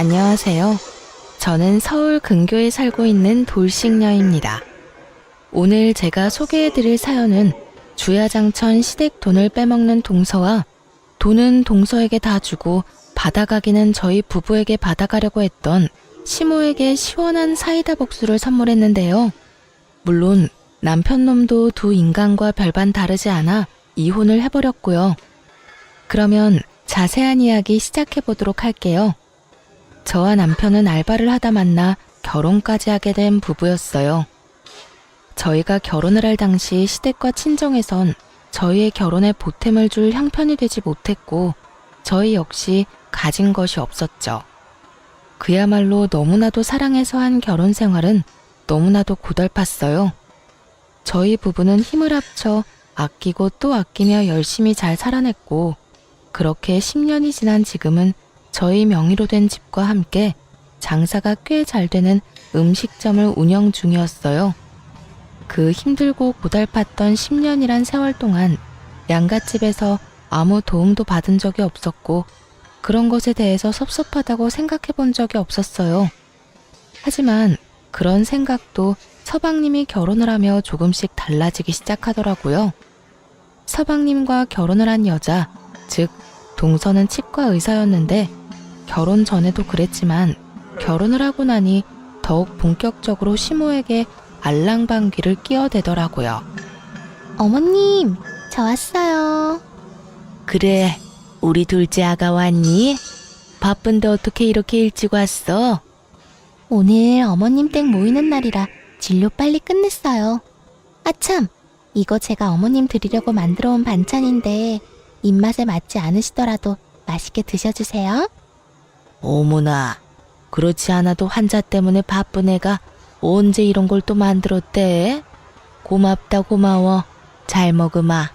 안녕하세요. 저는 서울 근교에 살고 있는 돌싱녀입니다. 오늘 제가 소개해드릴 사연은 주야장천 시댁 돈을 빼먹는 동서와 돈은 동서에게 다 주고 받아가기는 저희 부부에게 받아가려고 했던 시모에게 시원한 사이다 복수를 선물했는데요. 물론 남편 놈도 두 인간과 별반 다르지 않아 이혼을 해버렸고요. 그러면 자세한 이야기 시작해보도록 할게요. 저와 남편은 알바를 하다 만나 결혼까지 하게 된 부부였어요. 저희가 결혼을 할 당시 시댁과 친정에선 저희의 결혼에 보탬을 줄 형편이 되지 못했고 저희 역시 가진 것이 없었죠. 그야말로 너무나도 사랑해서 한 결혼 생활은 너무나도 고달팠어요. 저희 부부는 힘을 합쳐 아끼고 또 아끼며 열심히 잘 살아냈고 그렇게 10년이 지난 지금은 저희 명의로 된 집과 함께 장사가 꽤 잘 되는 음식점을 운영 중이었어요. 그 힘들고 고달팠던 10년이란 세월 동안 양갓집에서 아무 도움도 받은 적이 없었고 그런 것에 대해서 섭섭하다고 생각해 본 적이 없었어요. 하지만 그런 생각도 서방님이 결혼을 하며 조금씩 달라지기 시작하더라고요. 서방님과 결혼을 한 여자, 즉 동서는 치과 의사였는데 결혼 전에도 그랬지만 결혼을 하고 나니 더욱 본격적으로 시모에게 알랑방귀를 끼어대더라고요. 어머님, 저 왔어요. 그래, 우리 둘째 아가 왔니? 바쁜데 어떻게 이렇게 일찍 왔어? 오늘 어머님 댁 모이는 날이라 진료 빨리 끝냈어요. 아참, 이거 제가 어머님 드리려고 만들어 온 반찬인데 입맛에 맞지 않으시더라도 맛있게 드셔주세요. 어머나, 그렇지 않아도 환자 때문에 바쁜 애가 언제 이런 걸 또 만들었대? 고맙다 고마워. 잘 먹으마.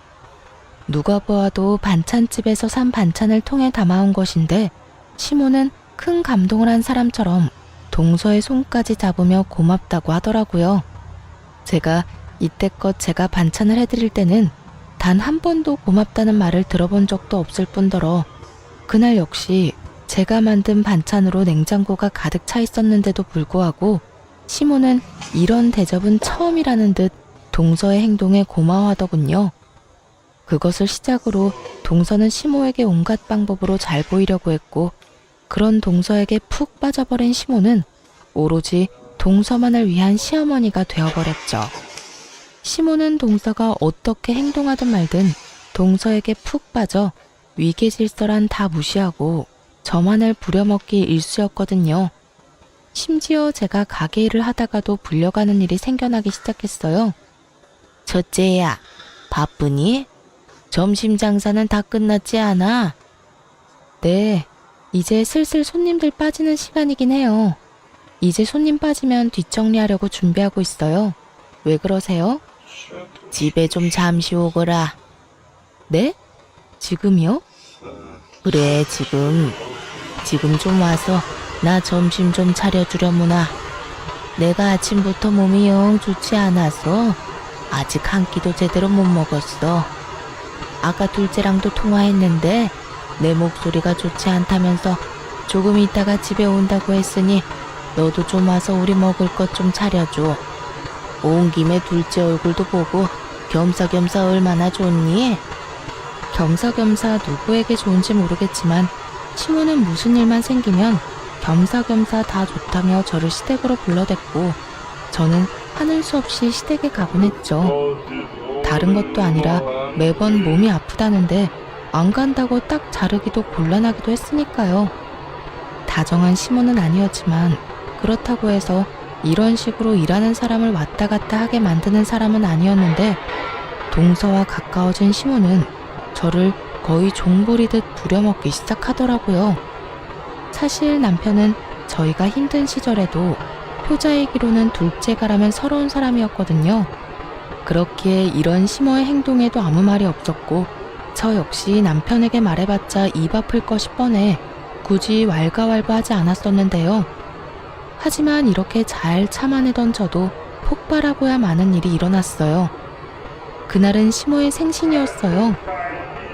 누가 보아도 반찬집에서 산 반찬을 통에 담아온 것인데 시모는 큰 감동을 한 사람처럼 동서의 손까지 잡으며 고맙다고 하더라고요. 제가 이때껏 제가 반찬을 해드릴 때는 단 한 번도 고맙다는 말을 들어본 적도 없을 뿐더러 그날 역시 제가 만든 반찬으로 냉장고가 가득 차 있었는데도 불구하고 시모는 이런 대접은 처음이라는 듯 동서의 행동에 고마워하더군요. 그것을 시작으로 동서는 시모에게 온갖 방법으로 잘 보이려고 했고 그런 동서에게 푹 빠져버린 시모는 오로지 동서만을 위한 시어머니가 되어버렸죠. 시모는 동서가 어떻게 행동하든 말든 동서에게 푹 빠져 위계질서란 다 무시하고 저만을 부려먹기 일쑤였거든요. 심지어 제가 가게 일을 하다가도 불려가는 일이 생겨나기 시작했어요. 첫째야, 바쁘니? 점심 장사는 다 끝났지 않아? 네, 이제 슬슬 손님들 빠지는 시간이긴 해요. 이제 손님 빠지면 뒷정리하려고 준비하고 있어요. 왜 그러세요? 집에 좀 잠시 오거라. 네? 지금이요? 그래, 지금 좀 와서 나 점심 좀 차려주려무나. 내가 아침부터 몸이 영 좋지 않아서 아직 한 끼도 제대로 못 먹었어. 아까 둘째랑도 통화했는데 내 목소리가 좋지 않다면서 조금 있다가 집에 온다고 했으니 너도 좀 와서 우리 먹을 것 좀 차려줘. 온 김에 둘째 얼굴도 보고 겸사겸사 얼마나 좋니? 겸사겸사 누구에게 좋은지 모르겠지만 시모는 무슨 일만 생기면 겸사겸사 다 좋다며 저를 시댁으로 불러댔고 저는 하늘 수 없이 시댁에 가곤 했죠. 다른 것도 아니라 매번 몸이 아프다는데 안 간다고 딱 자르기도 곤란하기도 했으니까요. 다정한 시모는 아니었지만 그렇다고 해서 이런 식으로 일하는 사람을 왔다 갔다 하게 만드는 사람은 아니었는데 동서와 가까워진 시모는 저를 거의 종부리듯 부려먹기 시작하더라고요. 사실 남편은 저희가 힘든 시절에도 효자이기로는 둘째가라면 서러운 사람이었거든요. 그렇기에 이런 시모의 행동에도 아무 말이 없었고 저 역시 남편에게 말해봤자 입 아플 것이 뻔해 굳이 왈가왈부하지 않았었는데요. 하지만 이렇게 잘 참아내던 저도 폭발하고야 마는 일이 일어났어요. 그날은 시모의 생신이었어요.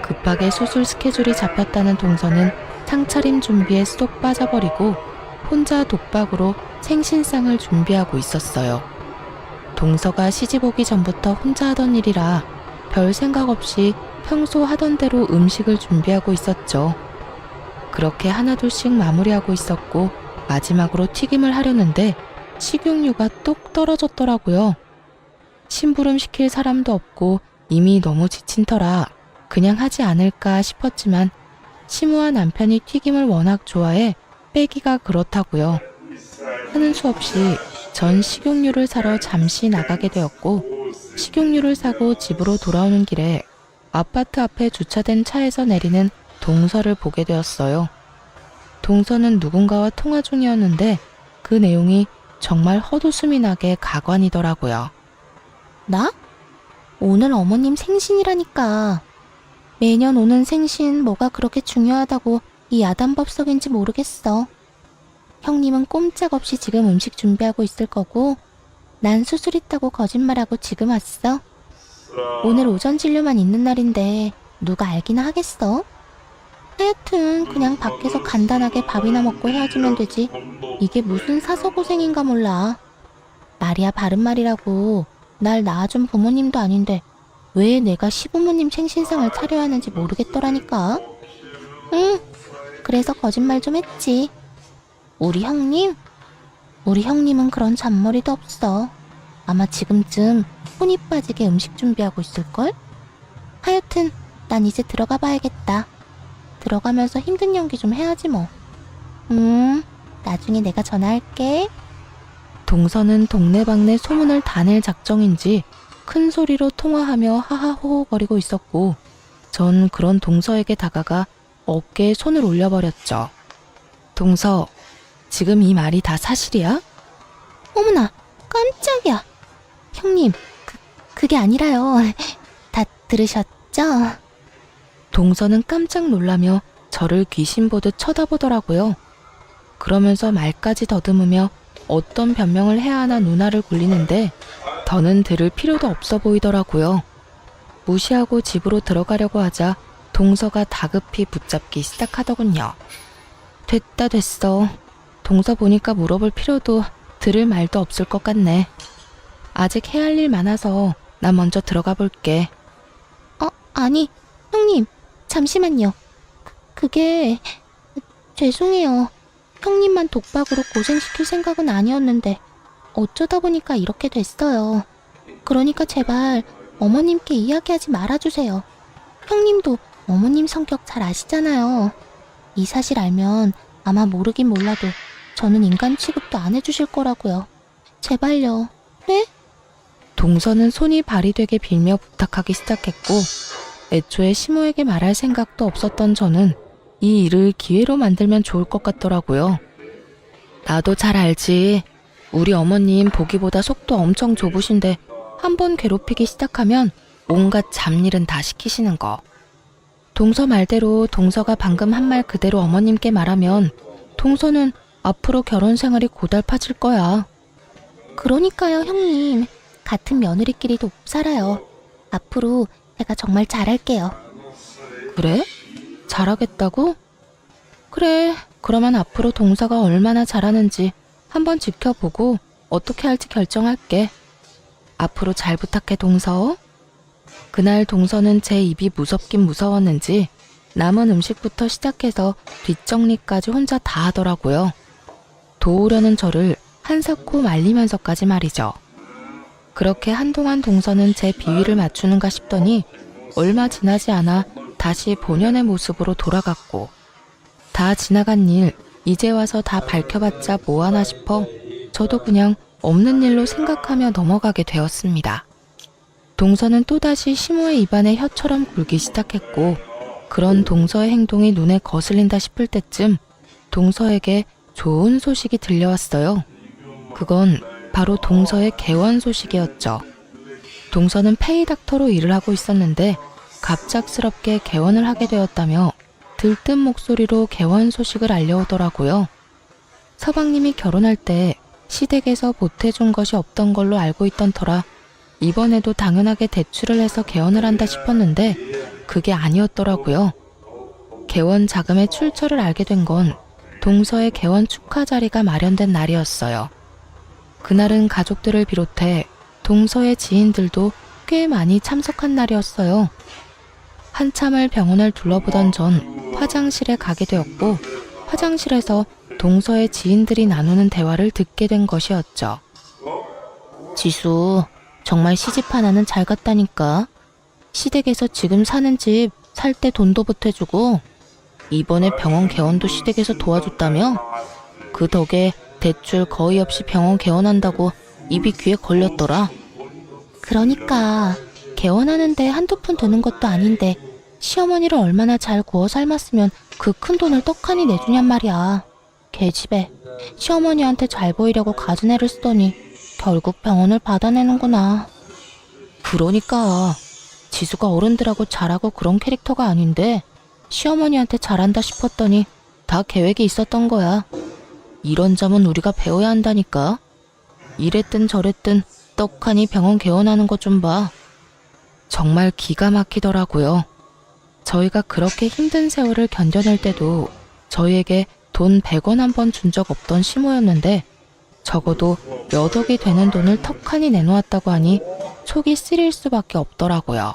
급하게 수술 스케줄이 잡혔다는 동서는 상차림 준비에 쏙 빠져버리고 혼자 독박으로 생신상을 준비하고 있었어요. 동서가 시집 오기 전부터 혼자 하던 일이라 별 생각 없이 평소 하던 대로 음식을 준비하고 있었죠. 그렇게 하나둘씩 마무리하고 있었고 마지막으로 튀김을 하려는데 식용유가 뚝 떨어졌더라고요. 심부름 시킬 사람도 없고 이미 너무 지친 터라 그냥 하지 않을까 싶었지만 시무와 남편이 튀김을 워낙 좋아해 빼기가 그렇다고요. 하는 수 없이 전 식용유를 사러 잠시 나가게 되었고 식용유를 사고 집으로 돌아오는 길에 아파트 앞에 주차된 차에서 내리는 동서를 보게 되었어요. 동서는 누군가와 통화 중이었는데 그 내용이 정말 헛웃음이 나게 가관이더라고요. 나? 오늘 어머님 생신이라니까. 매년 오는 생신 뭐가 그렇게 중요하다고 이 야단법석인지 모르겠어. 형님은 꼼짝없이 지금 음식 준비하고 있을 거고 난 수술 있다고 거짓말하고 지금 왔어. 오늘 오전 진료만 있는 날인데 누가 알기나 하겠어? 하여튼 그냥 밖에서 간단하게 밥이나 먹고 헤어지면 되지. 이게 무슨 사서고생인가 몰라. 말이야 바른 말이라고. 날 낳아준 부모님도 아닌데 왜 내가 시부모님 생신상을 차려야 하는지 모르겠더라니까. 응, 그래서 거짓말 좀 했지. 우리 형님? 우리 형님은 그런 잔머리도 없어. 아마 지금쯤 혼이 빠지게 음식 준비하고 있을걸? 하여튼 난 이제 들어가 봐야겠다. 들어가면서 힘든 연기 좀 해야지 뭐. 나중에 내가 전화할게. 동서는 동네방네 소문을 다 낼 작정인지 큰 소리로 통화하며 하하호호거리고 있었고 전 그런 동서에게 다가가 어깨에 손을 올려버렸죠. 동서, 지금 이 말이 다 사실이야? 어머나, 깜짝이야. 형님, 그게 아니라요. 다 들으셨죠? 동서는 깜짝 놀라며 저를 귀신 보듯 쳐다보더라고요. 그러면서 말까지 더듬으며 어떤 변명을 해야 하나 눈알을 굴리는데 더는 들을 필요도 없어 보이더라고요. 무시하고 집으로 들어가려고 하자 동서가 다급히 붙잡기 시작하더군요. 됐어. 동서 보니까 물어볼 필요도 들을 말도 없을 것 같네. 아직 해야 할 일 많아서 나 먼저 들어가 볼게. 아니, 형님, 잠시만요. 그게 죄송해요. 형님만 독박으로 고생시킬 생각은 아니었는데 어쩌다 보니까 이렇게 됐어요. 그러니까 제발 어머님께 이야기하지 말아주세요. 형님도 어머님 성격 잘 아시잖아요. 이 사실 알면 아마 모르긴 몰라도 저는 인간 취급도 안 해주실 거라고요. 제발요. 네? 동서는 손이 발이 되게 빌며 부탁하기 시작했고 애초에 시모에게 말할 생각도 없었던 저는 이 일을 기회로 만들면 좋을 것 같더라고요. 나도 잘 알지. 우리 어머님 보기보다 속도 엄청 좁으신데 한번 괴롭히기 시작하면 온갖 잡일은 다 시키시는 거. 동서 말대로 동서가 방금 한 말 그대로 어머님께 말하면 동서는 앞으로 결혼 생활이 고달파질 거야. 그러니까요, 형님. 같은 며느리끼리도 못 살아요. 앞으로 제가 정말 잘할게요. 그래? 잘하겠다고? 그래, 그러면 앞으로 동서가 얼마나 잘하는지 한번 지켜보고 어떻게 할지 결정할게. 앞으로 잘 부탁해, 동서. 그날 동서는 제 입이 무섭긴 무서웠는지 남은 음식부터 시작해서 뒷정리까지 혼자 다 하더라고요. 도우려는 저를 한사코 말리면서까지 말이죠. 그렇게 한동안 동서는 제 비위를 맞추는가 싶더니 얼마 지나지 않아 다시 본연의 모습으로 돌아갔고 다 지나간 일 이제 와서 다 밝혀봤자 뭐하나 싶어 저도 그냥 없는 일로 생각하며 넘어가게 되었습니다. 동서는 또다시 시모의 입안에 혀처럼 굴기 시작했고 그런 동서의 행동이 눈에 거슬린다 싶을 때쯤 동서에게 좋은 소식이 들려왔어요. 그건 바로 동서의 개원 소식이었죠. 동서는 페이닥터로 일을 하고 있었는데 갑작스럽게 개원을 하게 되었다며 들뜬 목소리로 개원 소식을 알려오더라고요. 서방님이 결혼할 때 시댁에서 보태준 것이 없던 걸로 알고 있던 터라 이번에도 당연하게 대출을 해서 개원을 한다 싶었는데 그게 아니었더라고요. 개원 자금의 출처를 알게 된 건 동서의 개원 축하 자리가 마련된 날이었어요. 그날은 가족들을 비롯해 동서의 지인들도 꽤 많이 참석한 날이었어요. 한참을 병원을 둘러보던 전 화장실에 가게 되었고, 화장실에서 동서의 지인들이 나누는 대화를 듣게 된 것이었죠. 지수, 정말 시집 하나는 잘 갔다니까. 시댁에서 지금 사는 집 살 때 돈도 보태주고, 이번에 병원 개원도 시댁에서 도와줬다며? 그 덕에 대출 거의 없이 병원 개원한다고 입이 귀에 걸렸더라. 그러니까 개원하는데 한두 푼 드는 것도 아닌데 시어머니를 얼마나 잘 구워 삶았으면 그 큰 돈을 떡하니 내주냔 말이야. 계집애, 시어머니한테 잘 보이려고 가진 애를 쓰더니 결국 병원을 받아내는구나. 그러니까 지수가 어른들하고 잘하고 그런 캐릭터가 아닌데 시어머니한테 잘한다 싶었더니 다 계획이 있었던 거야. 이런 점은 우리가 배워야 한다니까. 이랬든 저랬든 떡하니 병원 개원하는 것 좀 봐. 정말 기가 막히더라고요. 저희가 그렇게 힘든 세월을 견뎌낼 때도 저희에게 돈 100원 한 번 준 적 없던 시모였는데, 적어도 몇 억이 되는 돈을 턱하니 내놓았다고 하니 속이 쓰릴 수밖에 없더라고요.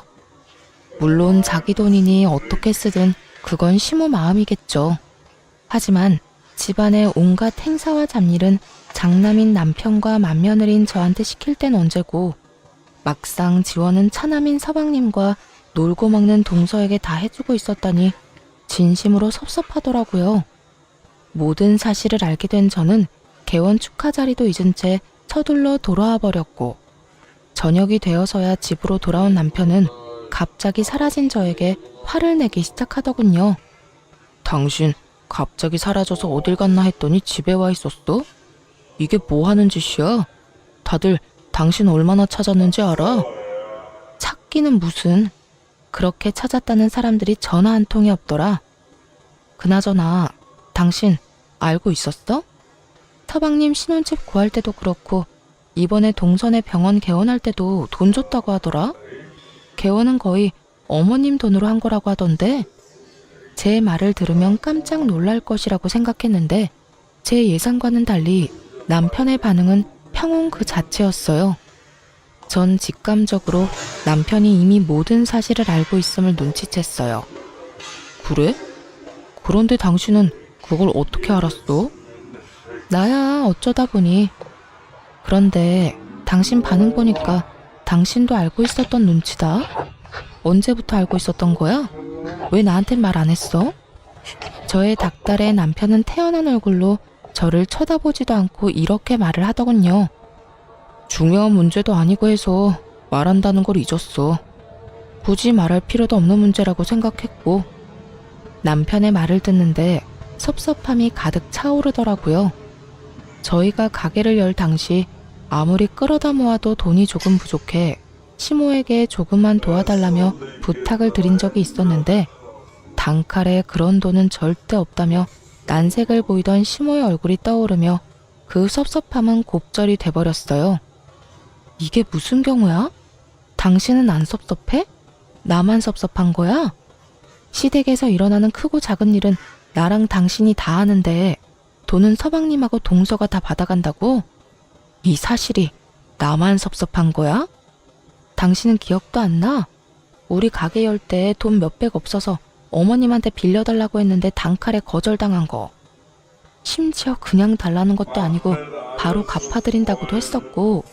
물론 자기 돈이니 어떻게 쓰든 그건 시모 마음이겠죠. 하지만 집안의 온갖 행사와 잡일은 장남인 남편과 맏며느리인 저한테 시킬 땐 언제고, 막상 지원은 차남인 서방님과 놀고 먹는 동서에게 다 해주고 있었다니 진심으로 섭섭하더라고요. 모든 사실을 알게 된 저는 개원 축하 자리도 잊은 채 서둘러 돌아와 버렸고, 저녁이 되어서야 집으로 돌아온 남편은 갑자기 사라진 저에게 화를 내기 시작하더군요. 당신 갑자기 사라져서 어딜 갔나 했더니 집에 와 있었어? 이게 뭐 하는 짓이야? 다들 당신 얼마나 찾았는지 알아? 찾기는 무슨. 그렇게 찾았다는 사람들이 전화 한 통이 없더라. 그나저나 당신 알고 있었어? 서방님 신혼집 구할 때도 그렇고 이번에 동선에 병원 개원할 때도 돈 줬다고 하더라. 개원은 거의 어머님 돈으로 한 거라고 하던데, 제 말을 들으면 깜짝 놀랄 것이라고 생각했는데 제 예상과는 달리 남편의 반응은 평온 그 자체였어요. 전 직감적으로 남편이 이미 모든 사실을 알고 있음을 눈치챘어요. 그래? 그런데 당신은 그걸 어떻게 알았어? 나야 어쩌다 보니. 그런데 당신 반응 보니까 당신도 알고 있었던 눈치다. 언제부터 알고 있었던 거야? 왜 나한텐 말 안 했어? 저의 닭달의 남편은 태연한 얼굴로 저를 쳐다보지도 않고 이렇게 말을 하더군요. 중요한 문제도 아니고 해서 말한다는 걸 잊었어. 굳이 말할 필요도 없는 문제라고 생각했고. 남편의 말을 듣는데 섭섭함이 가득 차오르더라고요. 저희가 가게를 열 당시 아무리 끌어다 모아도 돈이 조금 부족해 시모에게 조금만 도와달라며 부탁을 드린 적이 있었는데, 단칼에 그런 돈은 절대 없다며 난색을 보이던 시모의 얼굴이 떠오르며 그 섭섭함은 곱절이 돼버렸어요. 이게 무슨 경우야? 당신은 안 섭섭해? 나만 섭섭한 거야? 시댁에서 일어나는 크고 작은 일은 나랑 당신이 다 하는데 돈은 서방님하고 동서가 다 받아간다고? 이 사실이 나만 섭섭한 거야? 당신은 기억도 안 나? 우리 가게 열 때 돈 몇백 없어서 어머님한테 빌려달라고 했는데 단칼에 거절당한 거. 심지어 그냥 달라는 것도 아니고 바로 갚아드린다고도 했었고,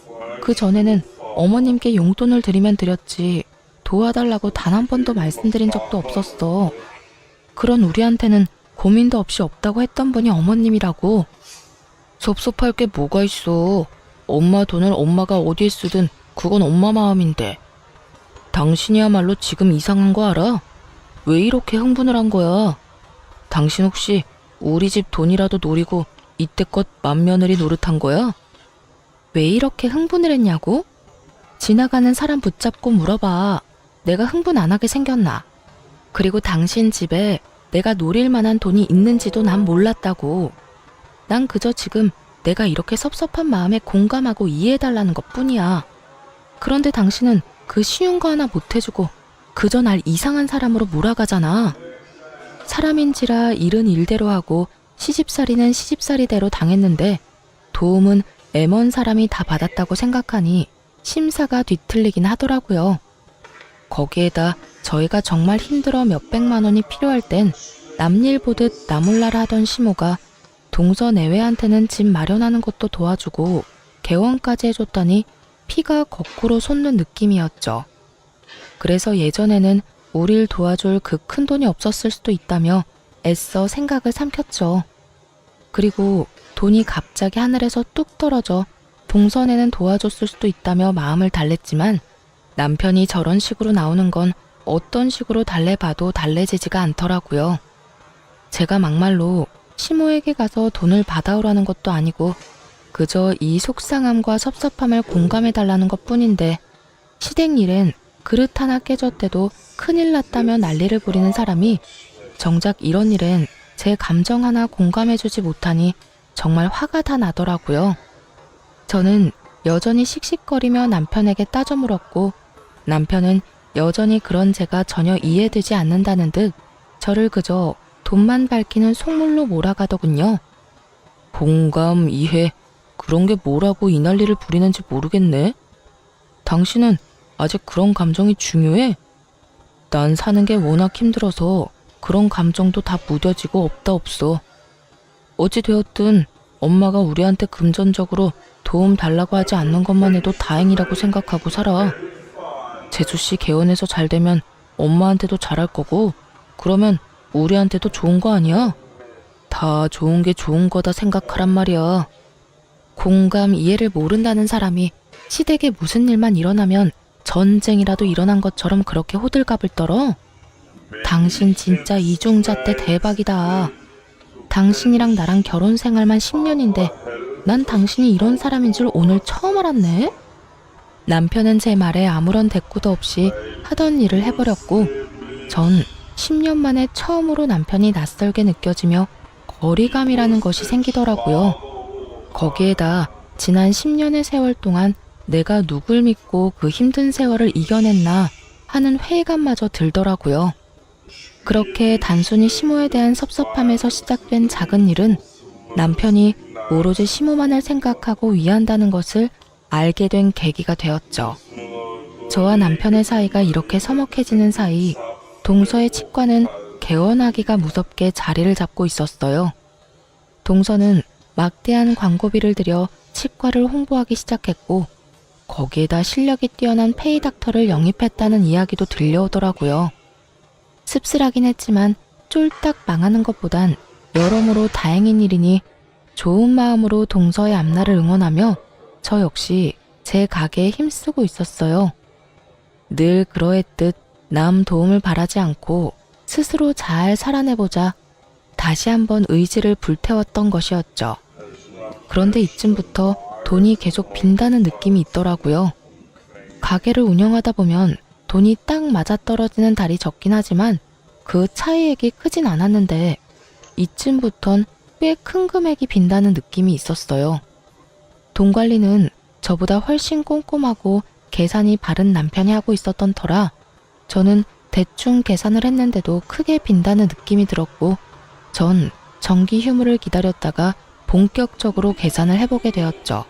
그 전에는 어머님께 용돈을 드리면 드렸지 도와달라고 단 한 번도 말씀드린 적도 없었어. 그런 우리한테는 고민도 없이 없다고 했던 분이 어머님이라고. 섭섭할 게 뭐가 있어. 엄마 돈을 엄마가 어디에 쓰든 그건 엄마 마음인데. 당신이야말로 지금 이상한 거 알아? 왜 이렇게 흥분을 한 거야? 당신 혹시 우리 집 돈이라도 노리고 이때껏 맏며느리 노릇한 거야? 왜 이렇게 흥분을 했냐고? 지나가는 사람 붙잡고 물어봐. 내가 흥분 안 하게 생겼나? 그리고 당신 집에 내가 노릴 만한 돈이 있는지도 난 몰랐다고. 난 그저 지금 내가 이렇게 섭섭한 마음에 공감하고 이해해달라는 것 뿐이야. 그런데 당신은 그 쉬운 거 하나 못 해주고 그저 날 이상한 사람으로 몰아가잖아. 사람인지라 일은 일대로 하고 시집살이는 시집살이대로 당했는데 도움은 애먼 사람이 다 받았다고 생각하니 심사가 뒤틀리긴 하더라고요. 거기에다 저희가 정말 힘들어 몇백만 원이 필요할 땐 남일 보듯 나몰라라 하던 시모가 동서 내외한테는 집 마련하는 것도 도와주고 개원까지 해줬다니 피가 거꾸로 솟는 느낌이었죠. 그래서 예전에는 우릴 도와줄 그 큰 돈이 없었을 수도 있다며 애써 생각을 삼켰죠. 그리고 돈이 갑자기 하늘에서 뚝 떨어져 동선에는 도와줬을 수도 있다며 마음을 달랬지만 남편이 저런 식으로 나오는 건 어떤 식으로 달래봐도 달래지지가 않더라고요. 제가 막말로 시모에게 가서 돈을 받아오라는 것도 아니고 그저 이 속상함과 섭섭함을 공감해달라는 것뿐인데 시댁 일엔 그릇 하나 깨졌대도 큰일 났다며 난리를 부리는 사람이 정작 이런 일엔 제 감정 하나 공감해주지 못하니 정말 화가 다 나더라고요. 저는 여전히 씩씩거리며 남편에게 따져 물었고 남편은 여전히 그런 제가 전혀 이해되지 않는다는 듯 저를 그저 돈만 밝히는 속물로 몰아가더군요. 공감, 이해, 그런 게 뭐라고 이 난리를 부리는지 모르겠네. 당신은 아직 그런 감정이 중요해? 난 사는 게 워낙 힘들어서 그런 감정도 다 무뎌지고 없다 없어. 어찌 되었든 엄마가 우리한테 금전적으로 도움 달라고 하지 않는 것만 해도 다행이라고 생각하고 살아. 재수씨 개원해서 잘 되면 엄마한테도 잘할 거고 그러면 우리한테도 좋은 거 아니야? 다 좋은 게 좋은 거다 생각하란 말이야. 공감, 이해를 모른다는 사람이 시댁에 무슨 일만 일어나면 전쟁이라도 일어난 것처럼 그렇게 호들갑을 떨어? 당신 진짜 이중자 때 대박이다. 당신이랑 나랑 결혼 생활만 10년인데 난 당신이 이런 사람인 줄 오늘 처음 알았네? 남편은 제 말에 아무런 대꾸도 없이 하던 일을 해버렸고 전 10년 만에 처음으로 남편이 낯설게 느껴지며 거리감이라는 것이 생기더라고요. 거기에다 지난 10년의 세월 동안 내가 누굴 믿고 그 힘든 세월을 이겨냈나 하는 회의감마저 들더라고요. 그렇게 단순히 시모에 대한 섭섭함에서 시작된 작은 일은 남편이 오로지 시모만을 생각하고 위한다는 것을 알게 된 계기가 되었죠. 저와 남편의 사이가 이렇게 서먹해지는 사이 동서의 치과는 개원하기가 무섭게 자리를 잡고 있었어요. 동서는 막대한 광고비를 들여 치과를 홍보하기 시작했고 거기에다 실력이 뛰어난 페이닥터를 영입했다는 이야기도 들려오더라고요. 씁쓸하긴 했지만 쫄딱 망하는 것보단 여러모로 다행인 일이니 좋은 마음으로 동서의 앞날을 응원하며 저 역시 제 가게에 힘쓰고 있었어요. 늘 그러했듯 남 도움을 바라지 않고 스스로 잘 살아내보자 다시 한번 의지를 불태웠던 것이었죠. 그런데 이쯤부터 돈이 계속 빈다는 느낌이 있더라고요. 가게를 운영하다 보면 돈이 딱 맞아떨어지는 달이 적긴 하지만 그 차이액이 크진 않았는데 이쯤부턴 꽤 큰 금액이 빈다는 느낌이 있었어요. 돈 관리는 저보다 훨씬 꼼꼼하고 계산이 바른 남편이 하고 있었던 터라 저는 대충 계산을 했는데도 크게 빈다는 느낌이 들었고 전 정기 휴무를 기다렸다가 본격적으로 계산을 해보게 되었죠.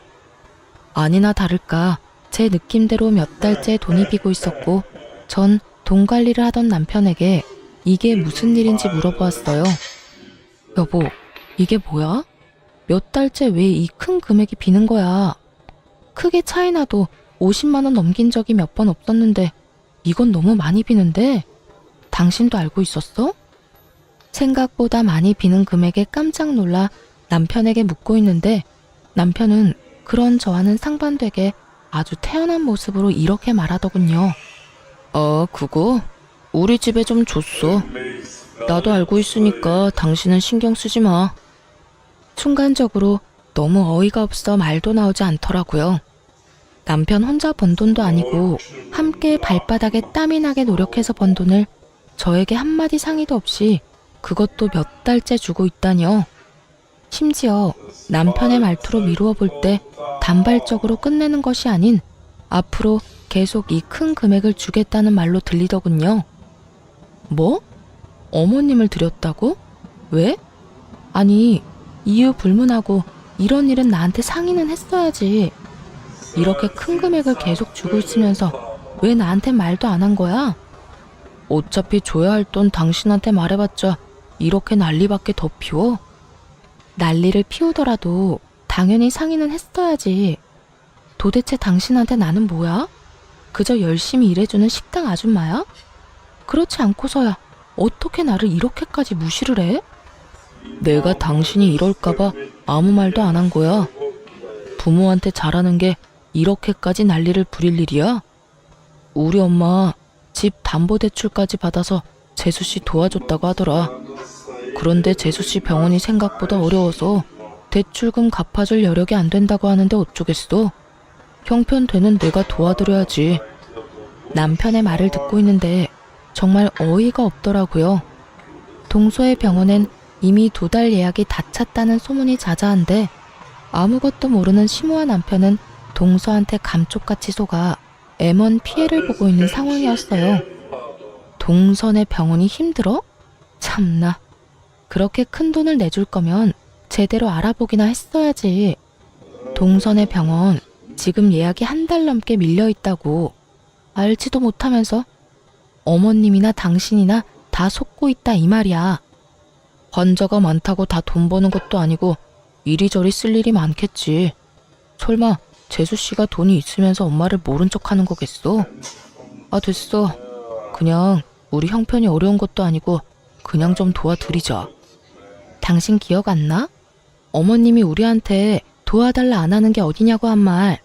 아니나 다를까 제 느낌대로 몇 달째 돈이 비고 있었고 전 돈 관리를 하던 남편에게 이게 무슨 일인지 물어보았어요. 여보, 이게 뭐야? 몇 달째 왜 이 큰 금액이 비는 거야? 크게 차이나도 50만 원 넘긴 적이 몇 번 없었는데 이건 너무 많이 비는데? 당신도 알고 있었어? 생각보다 많이 비는 금액에 깜짝 놀라 남편에게 묻고 있는데 남편은 그런 저와는 상반되게 아주 태연한 모습으로 이렇게 말하더군요. 그거? 우리 집에 좀 줬어. 나도 알고 있으니까 당신은 신경 쓰지 마. 순간적으로 너무 어이가 없어 말도 나오지 않더라고요. 남편 혼자 번 돈도 아니고 함께 발바닥에 땀이 나게 노력해서 번 돈을 저에게 한마디 상의도 없이 그것도 몇 달째 주고 있다니요. 심지어 남편의 말투로 미루어 볼 때 단발적으로 끝내는 것이 아닌 앞으로 계속 이 큰 금액을 주겠다는 말로 들리더군요. 뭐? 어머님을 드렸다고? 왜? 아니, 이유 불문하고 이런 일은 나한테 상의는 했어야지. 이렇게 큰 금액을 계속 주고 있으면서 왜 나한테 말도 안 한 거야? 어차피 줘야 할 돈 당신한테 말해봤자 이렇게 난리밖에 더 피워? 난리를 피우더라도 당연히 상의는 했어야지. 도대체 당신한테 나는 뭐야? 그저 열심히 일해주는 식당 아줌마야? 그렇지 않고서야 어떻게 나를 이렇게까지 무시를 해? 내가 당신이 이럴까봐 아무 말도 안 한 거야. 부모한테 잘하는 게 이렇게까지 난리를 부릴 일이야? 우리 엄마 집 담보대출까지 받아서 재수씨 도와줬다고 하더라. 그런데 재수씨 병원이 생각보다 어려워서 대출금 갚아줄 여력이 안 된다고 하는데 어쩌겠어? 형편되는 내가 도와드려야지. 남편의 말을 듣고 있는데 정말 어이가 없더라고요. 동서의 병원엔 이미 2달 예약이 다 찼다는 소문이 자자한데 아무것도 모르는 심우와 남편은 동서한테 감쪽같이 속아 M1 피해를 보고 있는 상황이었어요. 동선의 병원이 힘들어? 참나. 그렇게 큰 돈을 내줄 거면 제대로 알아보기나 했어야지. 동선의 병원 지금 예약이 1달 넘게 밀려 있다고. 알지도 못하면서 어머님이나 당신이나 다 속고 있다 이 말이야. 환자가 많다고 다 돈 버는 것도 아니고 이리저리 쓸 일이 많겠지. 설마 재수씨가 돈이 있으면서 엄마를 모른 척하는 거겠어? 아 됐어. 그냥 우리 형편이 어려운 것도 아니고 그냥 좀 도와드리자. 당신 기억 안 나? 어머님이 우리한테 도와달라 안 하는 게 어디냐고 한 말.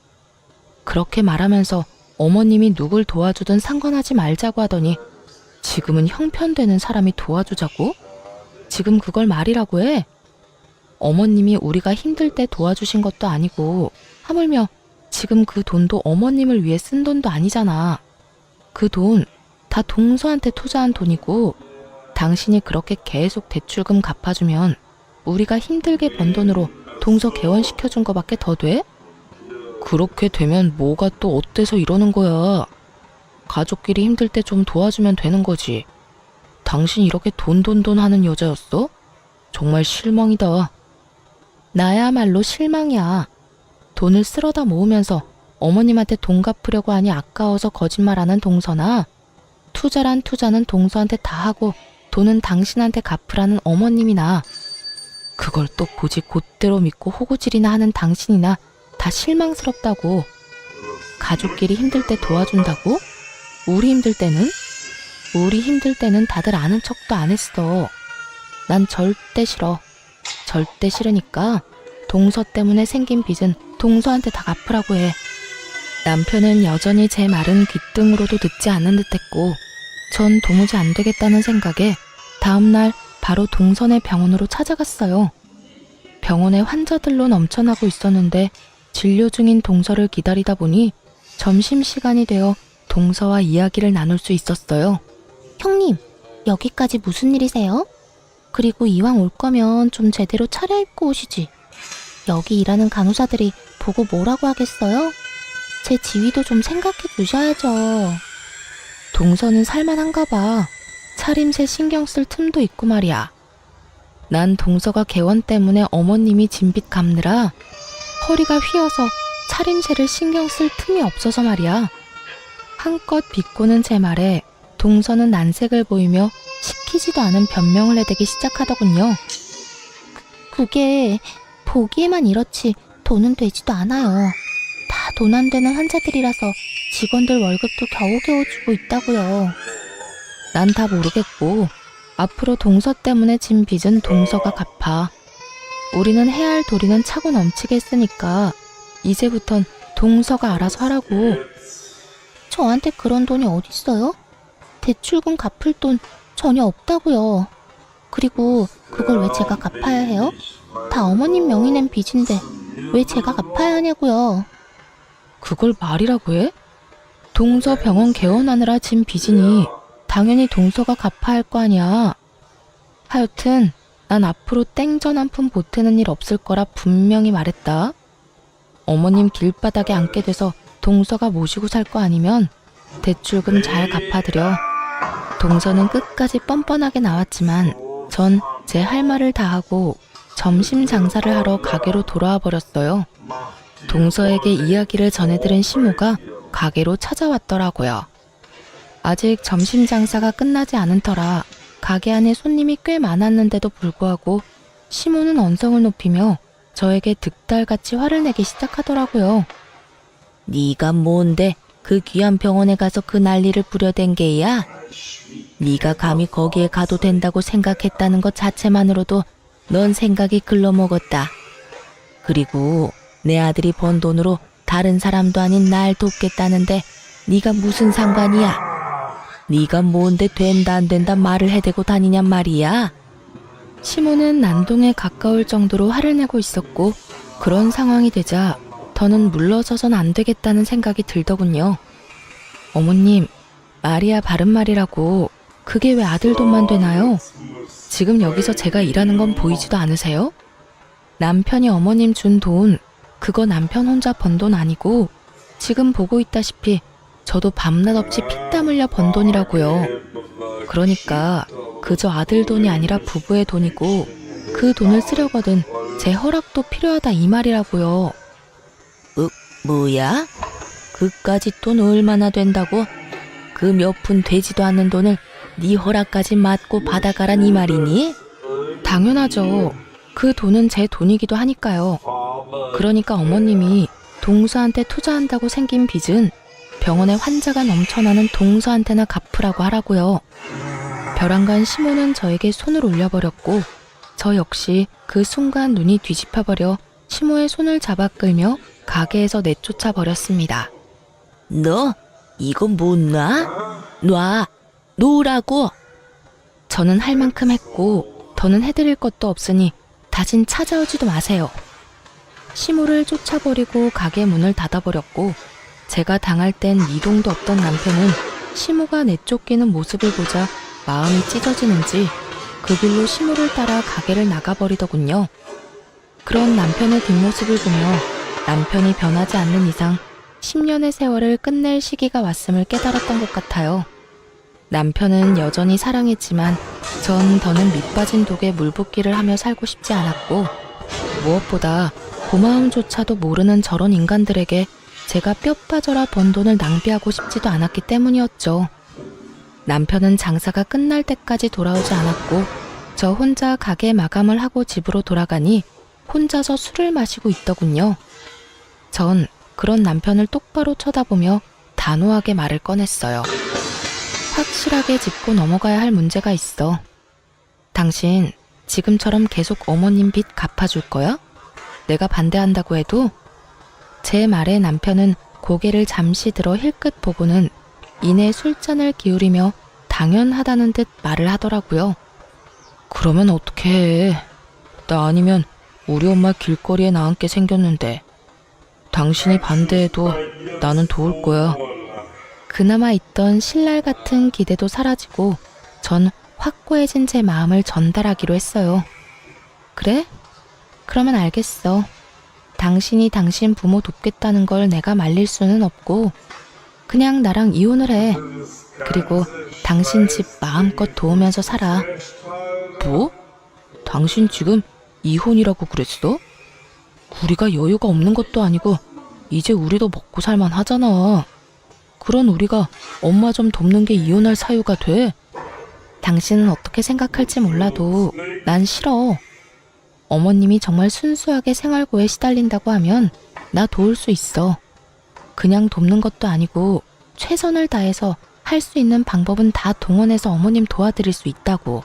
그렇게 말하면서 어머님이 누굴 도와주든 상관하지 말자고 하더니 지금은 형편되는 사람이 도와주자고? 지금 그걸 말이라고 해? 어머님이 우리가 힘들 때 도와주신 것도 아니고 하물며 지금 그 돈도 어머님을 위해 쓴 돈도 아니잖아. 그 돈 다 동서한테 투자한 돈이고 당신이 그렇게 계속 대출금 갚아주면 우리가 힘들게 번 돈으로 동서 개원시켜준 거밖에 더 돼? 그렇게 되면 뭐가 또 어때서 이러는 거야. 가족끼리 힘들 때 좀 도와주면 되는 거지. 당신 이렇게 돈 하는 여자였어? 정말 실망이다. 나야말로 실망이야. 돈을 쓸어다 모으면서 어머님한테 돈 갚으려고 하니 아까워서 거짓말하는 동서나 투자란 투자는 동서한테 다 하고 돈은 당신한테 갚으라는 어머님이나 그걸 또 고지 곧대로 믿고 호구질이나 하는 당신이나 다 실망스럽다고. 가족끼리 힘들 때 도와준다고? 우리 힘들 때는? 우리 힘들 때는 다들 아는 척도 안 했어. 난 절대 싫어. 절대 싫으니까 동서 때문에 생긴 빚은 동서한테 다 갚으라고 해. 남편은 여전히 제 말은 귓등으로도 듣지 않는 듯했고 전 도무지 안 되겠다는 생각에 다음날 바로 동선의 병원으로 찾아갔어요. 병원에 환자들로 넘쳐나고 있었는데 진료 중인 동서를 기다리다 보니 점심시간이 되어 동서와 이야기를 나눌 수 있었어요. 형님, 여기까지 무슨 일이세요? 그리고 이왕 올 거면 좀 제대로 차려입고 오시지. 여기 일하는 간호사들이 보고 뭐라고 하겠어요? 제 지위도 좀 생각해 주셔야죠. 동서는 살만한가 봐. 차림새 신경 쓸 틈도 있고 말이야. 난 동서가 개원 때문에 어머님이 진빚 갚느라 허리가 휘어서 차림새를 신경 쓸 틈이 없어서 말이야. 한껏 비꼬는 제 말에 동서는 난색을 보이며 시키지도 않은 변명을 해대기 시작하더군요. 그게 보기에만 이렇지 돈은 되지도 않아요. 다 돈 안 되는 환자들이라서 직원들 월급도 겨우겨우 주고 있다고요. 난 다 모르겠고 앞으로 동서 때문에 진 빚은 동서가 갚아. 우리는 해야 할 도리는 차고 넘치게 했으니까 이제부턴 동서가 알아서 하라고. 저한테 그런 돈이 어딨어요? 대출금 갚을 돈 전혀 없다고요. 그리고 그걸 왜 제가 갚아야 해요? 다 어머님 명의 낸 빚인데 왜 제가 갚아야 하냐고요. 그걸 말이라고 해? 동서 병원 개원하느라 진 빚이니 당연히 동서가 갚아야 할 거 아니야. 하여튼 난 앞으로 땡전 한 푼 보태는 일 없을 거라 분명히 말했다. 어머님 길바닥에 앉게 돼서 동서가 모시고 살 거 아니면 대출금 잘 갚아드려. 동서는 끝까지 뻔뻔하게 나왔지만 전 제 할 말을 다 하고 점심 장사를 하러 가게로 돌아와 버렸어요. 동서에게 이야기를 전해들은 시모가 가게로 찾아왔더라고요. 아직 점심 장사가 끝나지 않은 터라 가게 안에 손님이 꽤 많았는데도 불구하고 시모는 언성을 높이며 저에게 득달같이 화를 내기 시작하더라고요. 네가 뭔데 그 귀한 병원에 가서 그 난리를 부려댄 게야? 네가 감히 거기에 가도 된다고 생각했다는 것 자체만으로도 넌 생각이 글러먹었다. 그리고 내 아들이 번 돈으로 다른 사람도 아닌 날 돕겠다는데 네가 무슨 상관이야? 네가 뭔데 된다 안 된다 말을 해대고 다니냔 말이야? 시모는 난동에 가까울 정도로 화를 내고 있었고 그런 상황이 되자 더는 물러서선 안 되겠다는 생각이 들더군요. 어머님, 말이야 바른 말이라고 그게 왜 아들 돈만 되나요? 지금 여기서 제가 일하는 건 보이지도 않으세요? 남편이 어머님 준 돈, 그거 남편 혼자 번 돈 아니고 지금 보고 있다시피 저도 밤낮 없이 피땀 흘려 번 돈이라고요. 그러니까 그저 아들 돈이 아니라 부부의 돈이고 그 돈을 쓰려거든 제 허락도 필요하다 이 말이라고요. 뭐야? 그까짓 돈 얼마나 된다고? 그 몇 푼 되지도 않는 돈을 네 허락까지 맞고 받아가란 이 말이니? 당연하죠. 그 돈은 제 돈이기도 하니까요. 그러니까 어머님이 동서한테 투자한다고 생긴 빚은 병원에 환자가 넘쳐나는 동서한테나 갚으라고 하라고요. 벼랑간 시모는 저에게 손을 올려버렸고 저 역시 그 순간 눈이 뒤집혀버려 시모의 손을 잡아 끌며 가게에서 내쫓아 버렸습니다. 너 이건 못 놔? 놔! 놓으라고! 저는 할 만큼 했고 더는 해드릴 것도 없으니 다신 찾아오지도 마세요. 시모를 쫓아버리고 가게 문을 닫아버렸고 제가 당할 땐 미동도 없던 남편은 시모가 내쫓기는 모습을 보자 마음이 찢어지는지 그 길로 시모를 따라 가게를 나가버리더군요. 그런 남편의 뒷모습을 보며 남편이 변하지 않는 이상 10년의 세월을 끝낼 시기가 왔음을 깨달았던 것 같아요. 남편은 여전히 사랑했지만 전 더는 밑빠진 독에 물붓기를 하며 살고 싶지 않았고 무엇보다 고마움조차도 모르는 저런 인간들에게 제가 뼈 빠져라 번 돈을 낭비하고 싶지도 않았기 때문이었죠. 남편은 장사가 끝날 때까지 돌아오지 않았고 저 혼자 가게 마감을 하고 집으로 돌아가니 혼자서 술을 마시고 있더군요. 전 그런 남편을 똑바로 쳐다보며 단호하게 말을 꺼냈어요. 확실하게 짚고 넘어가야 할 문제가 있어. 당신 지금처럼 계속 어머님 빚 갚아줄 거야? 내가 반대한다고 해도? 제 말에 남편은 고개를 잠시 들어 힐끗 보고는 이내 술잔을 기울이며 당연하다는 듯 말을 하더라고요. 그러면 어떡해. 나 아니면 우리 엄마 길거리에 나앉게 생겼는데 당신이 반대해도 나는 도울 거야. 그나마 있던 신랄 같은 기대도 사라지고 전 확고해진 제 마음을 전달하기로 했어요. 그래? 그러면 알겠어. 당신이 당신 부모 돕겠다는 걸 내가 말릴 수는 없고 그냥 나랑 이혼을 해. 그리고 당신 집 마음껏 도우면서 살아. 뭐? 당신 지금 이혼이라고 그랬어? 우리가 여유가 없는 것도 아니고 이제 우리도 먹고 살만 하잖아. 그런 우리가 엄마 좀 돕는 게 이혼할 사유가 돼? 당신은 어떻게 생각할지 몰라도 난 싫어. 어머님이 정말 순수하게 생활고에 시달린다고 하면 나 도울 수 있어. 그냥 돕는 것도 아니고 최선을 다해서 할 수 있는 방법은 다 동원해서 어머님 도와드릴 수 있다고.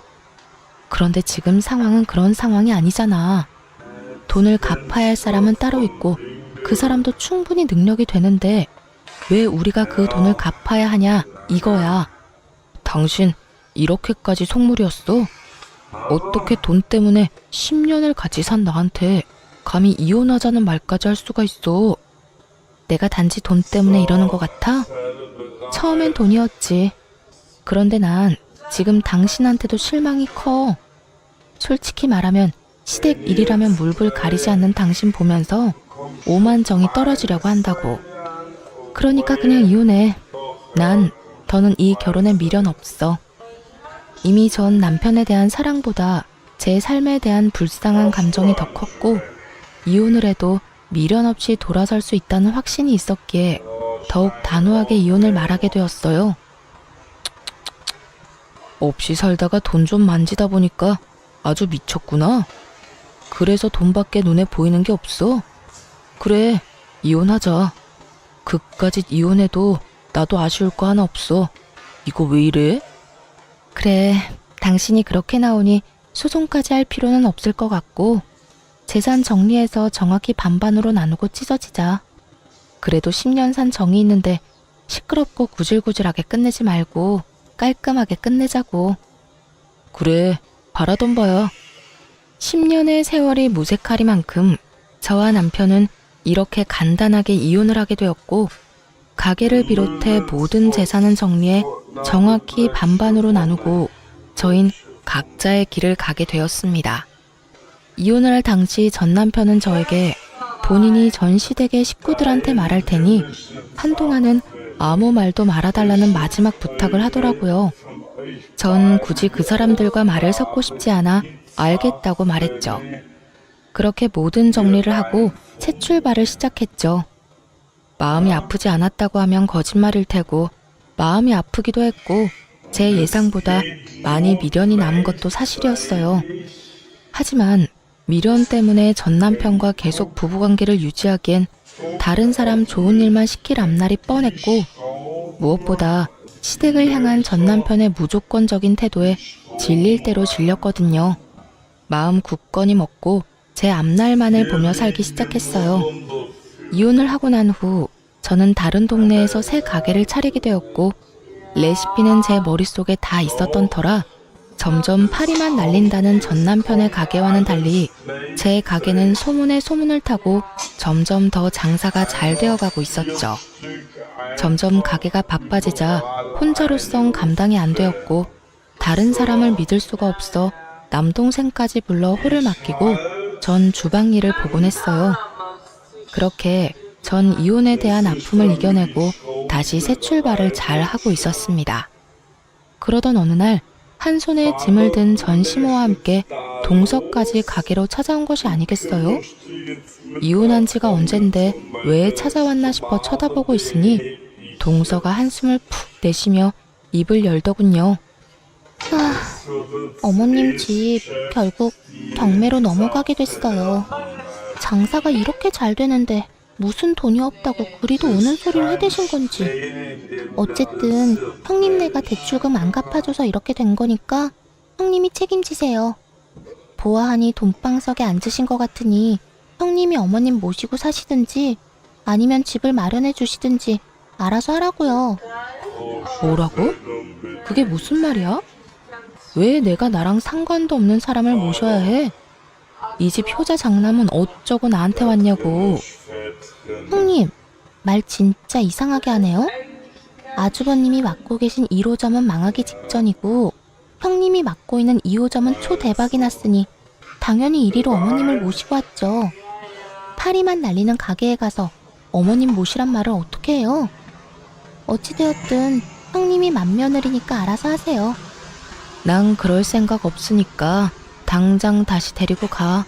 그런데 지금 상황은 그런 상황이 아니잖아. 돈을 갚아야 할 사람은 따로 있고 그 사람도 충분히 능력이 되는데 왜 우리가 그 돈을 갚아야 하냐 이거야. 당신 이렇게까지 속물이었어? 어떻게 돈 때문에 10년을 같이 산 나한테 감히 이혼하자는 말까지 할 수가 있어? 내가 단지 돈 때문에 이러는 것 같아? 처음엔 돈이었지. 그런데 난 지금 당신한테도 실망이 커. 솔직히 말하면 시댁 일이라면 물불 가리지 않는 당신 보면서 오만정이 떨어지려고 한다고. 그러니까 그냥 이혼해. 난 더는 이 결혼에 미련 없어. 이미 전 남편에 대한 사랑보다 제 삶에 대한 불쌍한 감정이 더 컸고 이혼을 해도 미련 없이 돌아설 수 있다는 확신이 있었기에 더욱 단호하게 이혼을 말하게 되었어요. 없이 살다가 돈 좀 만지다 보니까 아주 미쳤구나. 그래서 돈밖에 눈에 보이는 게 없어. 그래, 이혼하자. 그까짓 이혼해도 나도 아쉬울 거 하나 없어. 이거 왜 이래? 그래, 당신이 그렇게 나오니 소송까지 할 필요는 없을 것 같고 재산 정리해서 정확히 반반으로 나누고 찢어지자. 그래도 10년 산 정이 있는데 시끄럽고 구질구질하게 끝내지 말고 깔끔하게 끝내자고. 그래, 바라던 바야. 10년의 세월이 무색하리만큼 저와 남편은 이렇게 간단하게 이혼을 하게 되었고 가게를 비롯해 모든 재산은 정리해 정확히 반반으로 나누고 저흰 각자의 길을 가게 되었습니다. 이혼을 할 당시 전 남편은 저에게 본인이 전 시댁의 식구들한테 말할 테니 한동안은 아무 말도 말아달라는 마지막 부탁을 하더라고요. 전 굳이 그 사람들과 말을 섞고 싶지 않아 알겠다고 말했죠. 그렇게 모든 정리를 하고 새 출발을 시작했죠. 마음이 아프지 않았다고 하면 거짓말일 테고 마음이 아프기도 했고 제 예상보다 많이 미련이 남은 것도 사실이었어요. 하지만 미련 때문에 전 남편과 계속 부부관계를 유지하기엔 다른 사람 좋은 일만 시킬 앞날이 뻔했고 무엇보다 시댁을 향한 전 남편의 무조건적인 태도에 질릴 대로 질렸거든요. 마음 굳건히 먹고 제 앞날만을 보며 살기 시작했어요. 이혼을 하고 난 후 저는 다른 동네에서 새 가게를 차리게 되었고 레시피는 제 머릿속에 다 있었던 터라 점점 파리만 날린다는 전 남편의 가게와는 달리 제 가게는 소문에 소문을 타고 점점 더 장사가 잘 되어가고 있었죠. 점점 가게가 바빠지자 혼자로선 감당이 안 되었고 다른 사람을 믿을 수가 없어 남동생까지 불러 홀을 맡기고 전 주방 일을 보곤 했어요. 그렇게 전 이혼에 대한 아픔을 이겨내고 다시 새 출발을 잘 하고 있었습니다. 그러던 어느 날 한 손에 짐을 든 전 시모와 함께 동서까지 가게로 찾아온 것이 아니겠어요? 이혼한 지가 언젠데 왜 찾아왔나 싶어 쳐다보고 있으니 동서가 한숨을 푹 내쉬며 입을 열더군요. 어머님 집 결국 경매로 넘어가게 됐어요. 장사가 이렇게 잘 되는데 무슨 돈이 없다고 그리도 오는 소리를 해대신 건지. 어쨌든 형님네가 대출금 안 갚아줘서 이렇게 된 거니까 형님이 책임지세요. 보아하니 돈방석에 앉으신 것 같으니 형님이 어머님 모시고 사시든지 아니면 집을 마련해 주시든지 알아서 하라고요. 뭐라고? 그게 무슨 말이야? 왜 내가 나랑 상관도 없는 사람을 모셔야 해? 이 집 효자 장남은 어쩌고 나한테 왔냐고. 형님, 말 진짜 이상하게 하네요. 아주버님이 맡고 계신 1호점은 망하기 직전이고 형님이 맡고 있는 2호점은 초대박이 났으니 당연히 이리로 어머님을 모시고 왔죠. 파리만 날리는 가게에 가서 어머님 모시란 말을 어떻게 해요? 어찌되었든 형님이 맏며느리니까 알아서 하세요. 난 그럴 생각 없으니까 당장 다시 데리고 가.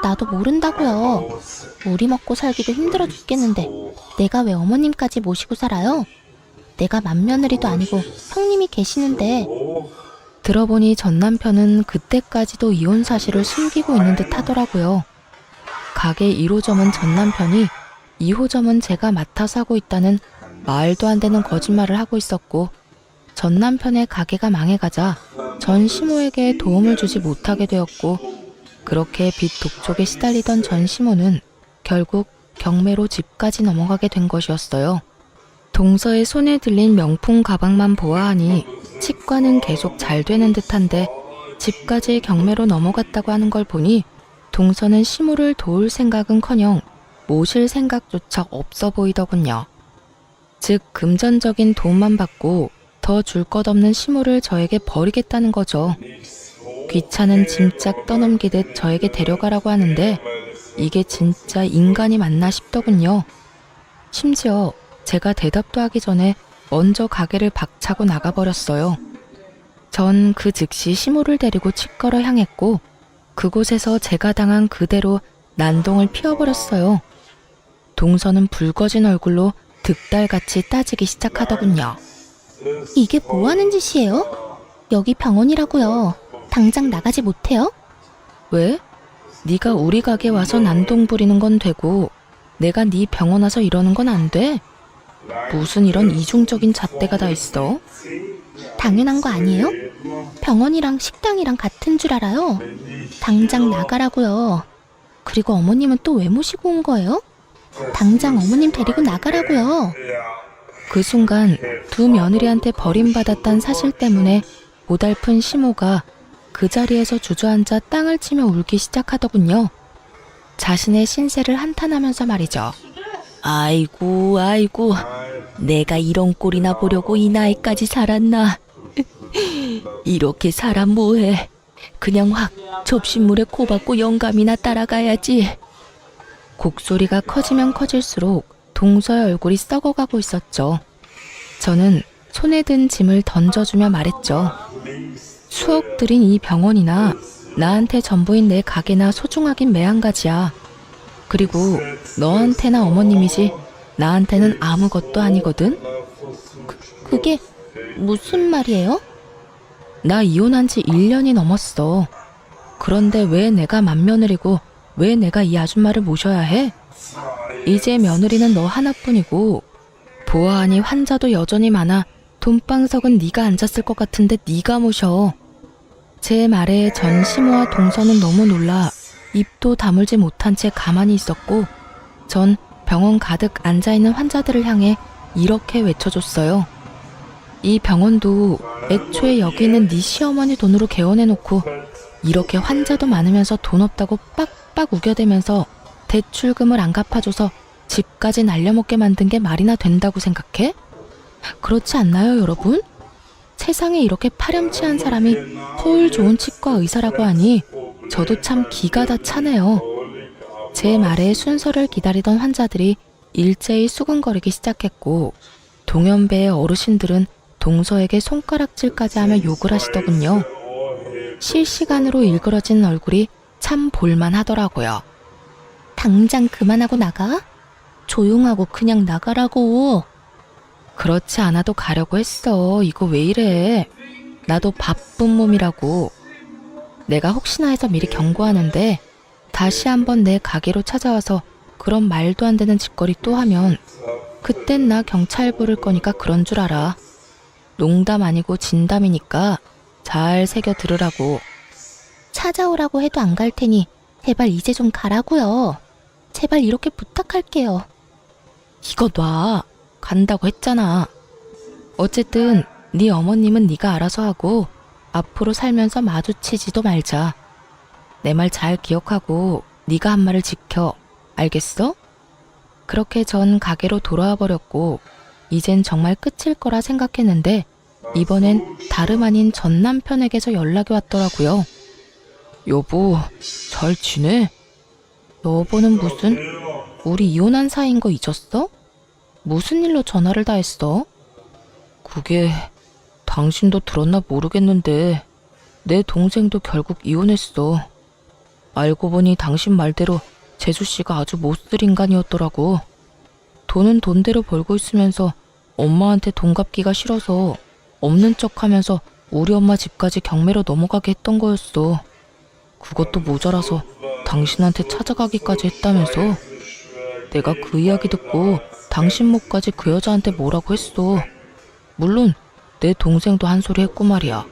나도 모른다고요. 우리 먹고 살기도 힘들어 죽겠는데 내가 왜 어머님까지 모시고 살아요? 내가 맏며느리도 아니고 형님이 계시는데. 들어보니 전 남편은 그때까지도 이혼 사실을 숨기고 있는 듯 하더라고요. 가게 1호점은 전 남편이 2호점은 제가 맡아서 하고 있다는 말도 안 되는 거짓말을 하고 있었고 전 남편의 가게가 망해가자 전 시모에게 도움을 주지 못하게 되었고 그렇게 빚 독촉에 시달리던 전 시모는 결국 경매로 집까지 넘어가게 된 것이었어요. 동서의 손에 들린 명품 가방만 보아하니 치과는 계속 잘 되는 듯한데 집까지 경매로 넘어갔다고 하는 걸 보니 동서는 시모를 도울 생각은커녕 모실 생각조차 없어 보이더군요. 즉 금전적인 도움만 받고 더 줄 것 없는 시모를 저에게 버리겠다는 거죠. 귀찮은 짐짝 떠넘기듯 저에게 데려가라고 하는데 이게 진짜 인간이 맞나 싶더군요. 심지어 제가 대답도 하기 전에 먼저 가게를 박차고 나가버렸어요. 전 그 즉시 시모를 데리고 치과로 향했고 그곳에서 제가 당한 그대로 난동을 피워버렸어요. 동서는 붉어진 얼굴로 득달같이 따지기 시작하더군요. 이게 뭐 하는 짓이에요? 여기 병원이라고요. 당장 나가지 못해요? 왜? 네가 우리 가게 와서 난동 부리는 건 되고 내가 네 병원 와서 이러는 건 안 돼? 무슨 이런 이중적인 잣대가 다 있어? 당연한 거 아니에요? 병원이랑 식당이랑 같은 줄 알아요. 당장 나가라고요. 그리고 어머님은 또 왜 모시고 온 거예요? 당장 어머님 데리고 나가라고요. 그 순간 두 며느리한테 버림받았다는 사실 때문에 고달픈 시모가 그 자리에서 주저앉아 땅을 치며 울기 시작하더군요. 자신의 신세를 한탄하면서 말이죠. 아이고 아이고 내가 이런 꼴이나 보려고 이 나이까지 살았나. 이렇게 사람 뭐해. 그냥 확 접신물에 코 박고 영감이나 따라가야지. 곡소리가 커지면 커질수록 동서의 얼굴이 썩어가고 있었죠. 저는 손에 든 짐을 던져주며 말했죠. 수억 들인 이 병원이나 나한테 전부인 내 가게나 소중하긴 매한가지야. 그리고 너한테나 어머님이지 나한테는 아무것도 아니거든. 그게 무슨 말이에요? 나 이혼한 지 1년이 넘었어. 그런데 왜 내가 맏며느리고 왜 내가 이 아줌마를 모셔야 해? 이제 며느리는 너 하나뿐이고 보아하니 환자도 여전히 많아 돈방석은 네가 앉았을 것 같은데 네가 모셔. 제 말에 전 시모와 동서는 너무 놀라 입도 다물지 못한 채 가만히 있었고 전 병원 가득 앉아있는 환자들을 향해 이렇게 외쳐줬어요. 이 병원도 애초에 여기 있는 네 시어머니 돈으로 개원해놓고 이렇게 환자도 많으면서 돈 없다고 빡빡 우겨대면서 대출금을 안 갚아줘서 집까지 날려먹게 만든 게 말이나 된다고 생각해? 그렇지 않나요, 여러분? 세상에 이렇게 파렴치한 사람이 허울 좋은 치과 의사라고 하니 저도 참 기가 다 차네요. 제 말에 순서를 기다리던 환자들이 일제히 수근거리기 시작했고 동연배의 어르신들은 동서에게 손가락질까지 하며 욕을 하시더군요. 실시간으로 일그러진 얼굴이 참 볼만하더라고요. 당장 그만하고 나가? 조용하고 그냥 나가라고. 그렇지 않아도 가려고 했어. 이거 왜 이래? 나도 바쁜 몸이라고. 내가 혹시나 해서 미리 경고하는데 다시 한번 내 가게로 찾아와서 그런 말도 안 되는 짓거리 또 하면 그땐 나 경찰 부를 거니까 그런 줄 알아. 농담 아니고 진담이니까 잘 새겨 들으라고. 찾아오라고 해도 안 갈 테니 제발 이제 좀 가라고요. 제발 이렇게 부탁할게요. 이거 놔. 간다고 했잖아. 어쨌든 네 어머님은 네가 알아서 하고 앞으로 살면서 마주치지도 말자. 내 말 잘 기억하고 네가 한 말을 지켜. 알겠어? 그렇게 전 가게로 돌아와 버렸고 이젠 정말 끝일 거라 생각했는데 이번엔 다름 아닌 전 남편에게서 연락이 왔더라고요. 여보, 잘 지내? 여보는 무슨? 우리 이혼한 사이인 거 잊었어? 무슨 일로 전화를 다 했어? 그게 당신도 들었나 모르겠는데 내 동생도 결국 이혼했어. 알고 보니 당신 말대로 재수씨가 아주 못쓸 인간이었더라고. 돈은 돈대로 벌고 있으면서 엄마한테 돈 갚기가 싫어서 없는 척하면서 우리 엄마 집까지 경매로 넘어가게 했던 거였어. 그것도 모자라서 당신한테 찾아가기까지 했다면서. 내가 그 이야기 듣고 당신 목까지 그 여자한테 뭐라고 했어. 물론 내 동생도 한 소리 했고 말이야.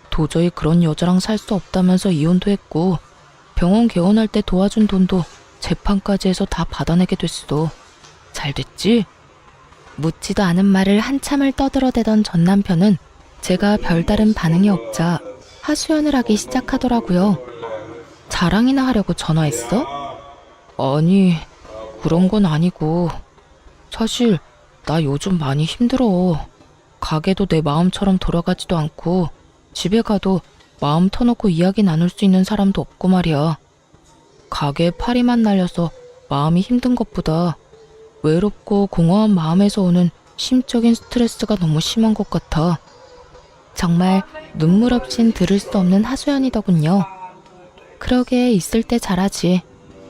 도저히 그런 여자랑 살 수 없다면서 이혼도 했고 병원 개원할 때 도와준 돈도 재판까지 해서 다 받아내게 됐어. 잘 됐지? 묻지도 않은 말을 한참을 떠들어대던 전 남편은 제가 별다른 반응이 없자 하소연을 하기 시작하더라고요. 자랑이나 하려고 전화했어? 아니, 그런 건 아니고 사실 나 요즘 많이 힘들어. 가게도 내 마음처럼 돌아가지도 않고 집에 가도 마음 터놓고 이야기 나눌 수 있는 사람도 없고 말이야. 가게에 파리만 날려서 마음이 힘든 것보다 외롭고 공허한 마음에서 오는 심적인 스트레스가 너무 심한 것 같아. 정말 눈물 없인 들을 수 없는 하소연이더군요. 그러게 있을 때 잘하지.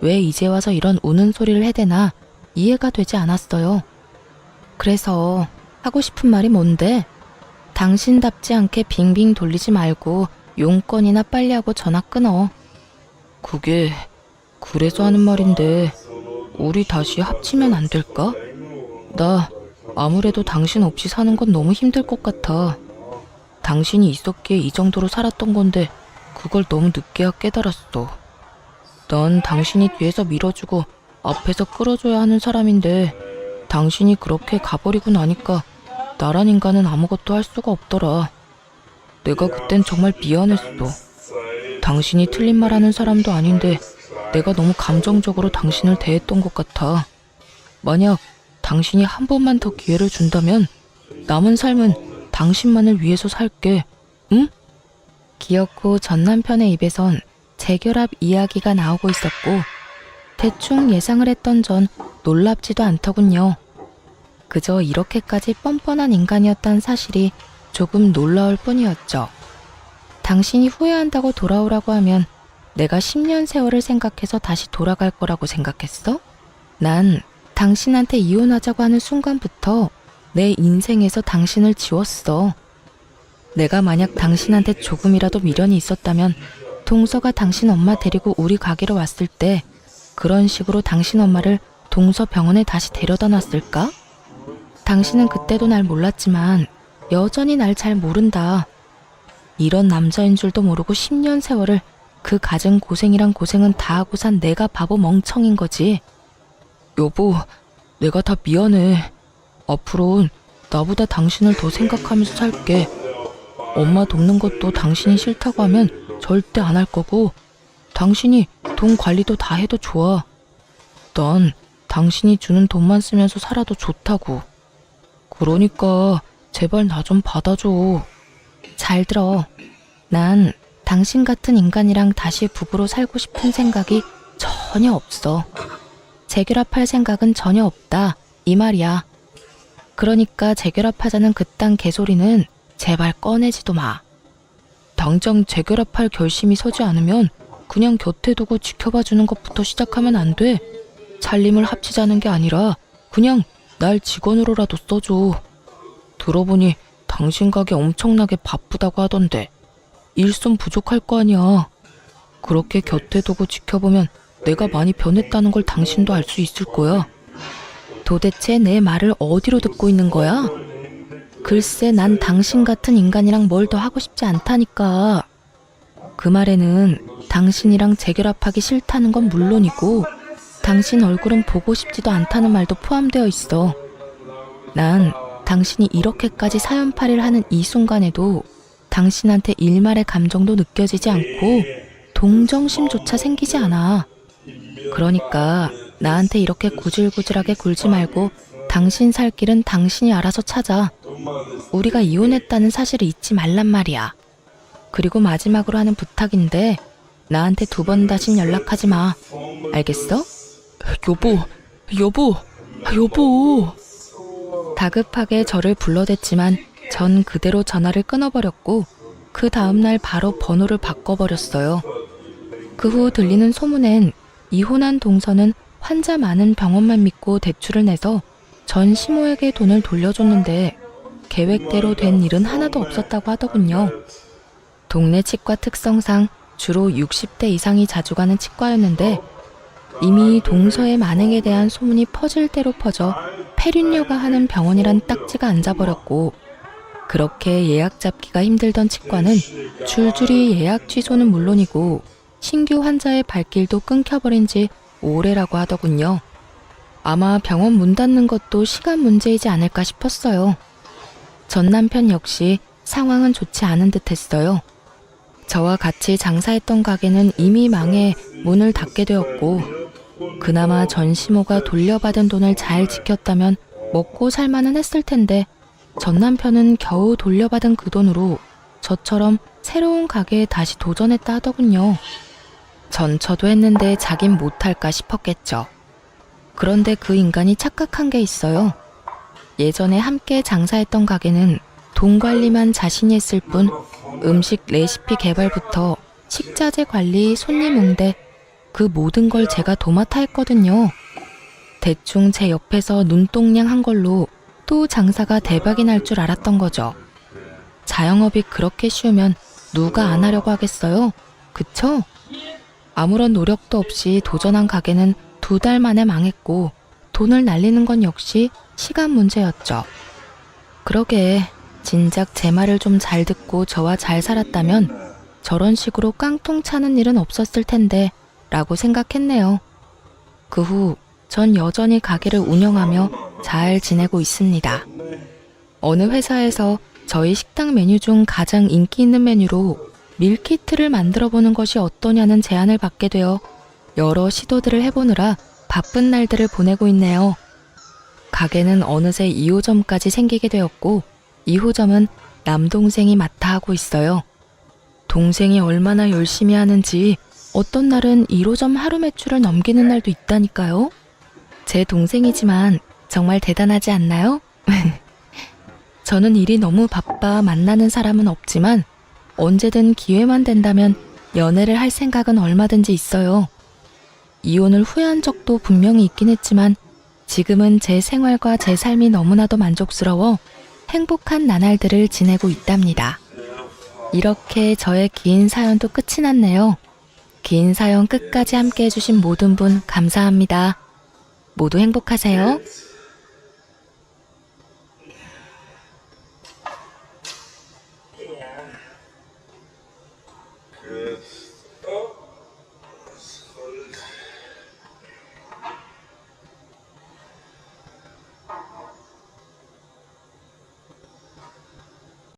왜 이제 와서 이런 우는 소리를 해대나 이해가 되지 않았어요. 그래서 하고 싶은 말이 뭔데? 당신답지 않게 빙빙 돌리지 말고 용건이나 빨리 하고 전화 끊어. 그게 그래서 하는 말인데 우리 다시 합치면 안 될까? 나 아무래도 당신 없이 사는 건 너무 힘들 것 같아. 당신이 있었기에 이 정도로 살았던 건데 그걸 너무 늦게야 깨달았어. 난 당신이 뒤에서 밀어주고 앞에서 끌어줘야 하는 사람인데 당신이 그렇게 가버리고 나니까 나란 인간은 아무것도 할 수가 없더라. 내가 그땐 정말 미안했어. 당신이 틀린 말하는 사람도 아닌데 내가 너무 감정적으로 당신을 대했던 것 같아. 만약 당신이 한 번만 더 기회를 준다면 남은 삶은 당신만을 위해서 살게. 응? 기억 후 전 남편의 입에선 재결합 이야기가 나오고 있었고 대충 예상을 했던 전 놀랍지도 않더군요. 그저 이렇게까지 뻔뻔한 인간이었다는 사실이 조금 놀라울 뿐이었죠. 당신이 후회한다고 돌아오라고 하면 내가 10년 세월을 생각해서 다시 돌아갈 거라고 생각했어? 난 당신한테 이혼하자고 하는 순간부터 내 인생에서 당신을 지웠어. 내가 만약 당신한테 조금이라도 미련이 있었다면 동서가 당신 엄마 데리고 우리 가게로 왔을 때 그런 식으로 당신 엄마를 동서 병원에 다시 데려다 놨을까? 당신은 그때도 날 몰랐지만 여전히 날 잘 모른다. 이런 남자인 줄도 모르고 10년 세월을 그 갖은 고생이란 고생은 다 하고 산 내가 바보 멍청인 거지. 여보, 내가 다 미안해. 앞으로는 나보다 당신을 더 생각하면서 살게. 엄마 돕는 것도 당신이 싫다고 하면 절대 안 할 거고 당신이 돈 관리도 다 해도 좋아. 난 당신이 주는 돈만 쓰면서 살아도 좋다고. 그러니까 제발 나 좀 받아줘. 잘 들어. 난 당신 같은 인간이랑 다시 부부로 살고 싶은 생각이 전혀 없어. 재결합할 생각은 전혀 없다. 이 말이야. 그러니까 재결합하자는 그딴 개소리는 제발 꺼내지도 마. 당장 재결합할 결심이 서지 않으면 그냥 곁에 두고 지켜봐 주는 것부터 시작하면 안 돼. 살림을 합치자는 게 아니라 그냥 날 직원으로라도 써줘. 들어보니 당신 가게 엄청나게 바쁘다고 하던데 일손 부족할 거 아니야. 그렇게 곁에 두고 지켜보면 내가 많이 변했다는 걸 당신도 알 수 있을 거야. 도대체 내 말을 어디로 듣고 있는 거야? 글쎄 난 당신 같은 인간이랑 뭘 더 하고 싶지 않다니까. 그 말에는 당신이랑 재결합하기 싫다는 건 물론이고 당신 얼굴은 보고 싶지도 않다는 말도 포함되어 있어. 난 당신이 이렇게까지 사연팔이를 하는 이 순간에도 당신한테 일말의 감정도 느껴지지 않고 동정심조차 생기지 않아. 그러니까 나한테 이렇게 구질구질하게 굴지 말고 당신 살 길은 당신이 알아서 찾아. 우리가 이혼했다는 사실을 잊지 말란 말이야. 그리고 마지막으로 하는 부탁인데 나한테 2번 다신 연락하지 마. 알겠어? 여보. 다급하게 저를 불러댔지만 전 그대로 전화를 끊어버렸고 그 다음날 바로 번호를 바꿔버렸어요. 그 후 들리는 소문엔 이혼한 동서는 환자 많은 병원만 믿고 대출을 내서 전 시모에게 돈을 돌려줬는데 계획대로 된 일은 하나도 없었다고 하더군요. 동네 치과 특성상 주로 60대 이상이 자주 가는 치과였는데 이미 동서의 만행에 대한 소문이 퍼질 대로 퍼져 폐륜녀가 하는 병원이란 딱지가 앉아버렸고 그렇게 예약 잡기가 힘들던 치과는 줄줄이 예약 취소는 물론이고 신규 환자의 발길도 끊겨버린 지 오래라고 하더군요. 아마 병원 문 닫는 것도 시간 문제이지 않을까 싶었어요. 전 남편 역시 상황은 좋지 않은 듯 했어요. 저와 같이 장사했던 가게는 이미 망해 문을 닫게 되었고 그나마 전 시모가 돌려받은 돈을 잘 지켰다면 먹고 살만은 했을 텐데 전 남편은 겨우 돌려받은 그 돈으로 저처럼 새로운 가게에 다시 도전했다 하더군요. 전처도 했는데 자긴 못할까 싶었겠죠. 그런데 그 인간이 착각한 게 있어요. 예전에 함께 장사했던 가게는 돈 관리만 자신이 했을 뿐 음식 레시피 개발부터 식자재 관리, 손님 응대 그 모든 걸 제가 도맡아 했거든요. 대충 제 옆에서 눈동냥 한 걸로 또 장사가 대박이 날 줄 알았던 거죠. 자영업이 그렇게 쉬우면 누가 안 하려고 하겠어요? 그쵸? 아무런 노력도 없이 도전한 가게는 2달 만에 망했고 돈을 날리는 건 역시 시간 문제였죠. 그러게 진작 제 말을 좀 잘 듣고 저와 잘 살았다면 저런 식으로 깡통 차는 일은 없었을 텐데 라고 생각했네요. 그 후 전 여전히 가게를 운영하며 잘 지내고 있습니다. 어느 회사에서 저희 식당 메뉴 중 가장 인기 있는 메뉴로 밀키트를 만들어 보는 것이 어떠냐는 제안을 받게 되어 여러 시도들을 해보느라 바쁜 날들을 보내고 있네요. 가게는 어느새 2호점까지 생기게 되었고 2호점은 남동생이 맡아 하고 있어요. 동생이 얼마나 열심히 하는지 어떤 날은 1호점 하루 매출을 넘기는 날도 있다니까요. 제 동생이지만 정말 대단하지 않나요? 저는 일이 너무 바빠 만나는 사람은 없지만 언제든 기회만 된다면 연애를 할 생각은 얼마든지 있어요. 이혼을 후회한 적도 분명히 있긴 했지만 지금은 제 생활과 제 삶이 너무나도 만족스러워 행복한 나날들을 지내고 있답니다. 이렇게 저의 긴 사연도 끝이 났네요. 긴 사연 끝까지 함께 해주신 모든 분 감사합니다. 모두 행복하세요.